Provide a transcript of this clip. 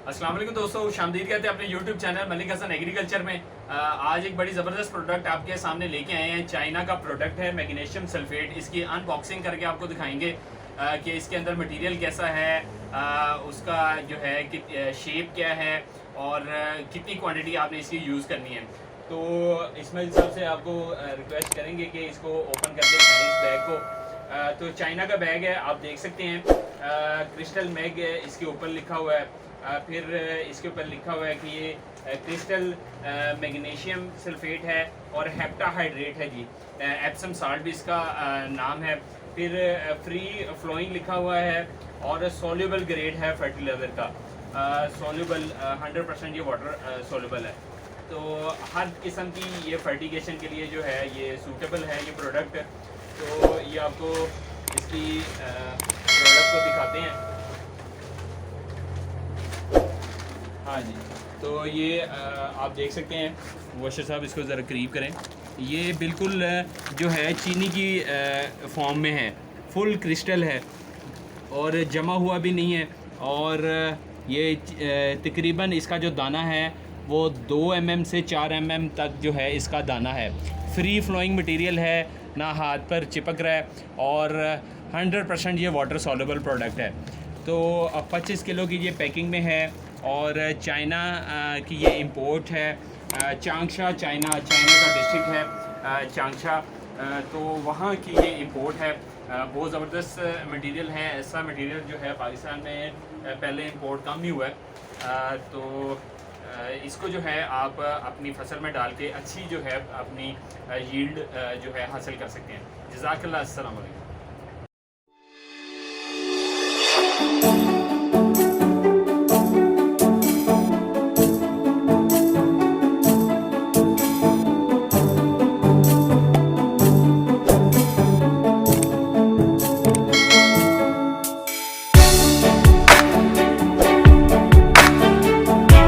अस्सलाम वालेकुम दोस्तों, शामदीद कहते हैं अपने YouTube channel Malik Hasan agriculture में। आज एक बड़ी ज़बरदस्त प्रोडक्ट आपके सामने लेके आए हैं। चाइना का प्रोडक्ट है मैग्नीशियम सल्फेट। इसकी अनबॉक्सिंग करके आपको दिखाएंगे कि इसके अंदर मटेरियल कैसा है, उसका जो है कि शेप क्या है और कितनी क्वांटिटी आपने इसकी यूज़ करनी है। तो इसमें साहब से आपको रिक्वेस्ट करेंगे कि इसको ओपन करके दिखाएं इस बैग को। तो चाइना का बैग है, आप देख सकते हैं क्रिस्टल मैग इसके ऊपर लिखा हुआ है। फिर इसके ऊपर लिखा हुआ है कि ये क्रिस्टल मैग्नीशियम सल्फेट है और हेप्टाहाइड्रेट है जी। एप्सम साल्ट भी इसका नाम है। फिर फ्री फ्लोइंग लिखा हुआ है और सोल्यूबल ग्रेड है फर्टिलाइज़र का। सोल्यूबल 100% ये वाटर सोल्यूबल है। तो हर किस्म की ये फर्टिगेशन के लिए जो है ये सूटेबल है ये प्रोडक्ट। तो ये आपको इसकी प्रोडक्ट को दिखाते हैं। हाँ जी, तो ये आप देख सकते हैं। वॉशर साहब इसको ज़रा करीब करें। ये बिल्कुल जो है चीनी की फॉर्म में है, फुल क्रिस्टल है और जमा हुआ भी नहीं है। और ये तकरीबन इसका जो दाना है वो 2 mm से 4 mm तक जो है इसका दाना है। फ्री फ्लोइंग मटेरियल है, ना हाथ पर चिपक रहा है और 100% ये वाटर सॉल्युबल प्रोडक्ट है। तो 25 किलो की ये पैकिंग में है और चाइना की ये इंपोर्ट है। चांगशा चाइना का डिस्ट्रिक्ट है चांगशा। तो वहाँ की ये इंपोर्ट है। बहुत ज़बरदस्त मटेरियल है। ऐसा मटेरियल जो है पाकिस्तान में पहले इंपोर्ट कम ही हुआ है। तो इसको जो है आप अपनी फसल में डाल के अच्छी जो है अपनी यील्ड जो है हासिल कर सकते हैं। जज़ाकल्लाह, अस्सलाम वालेकुम।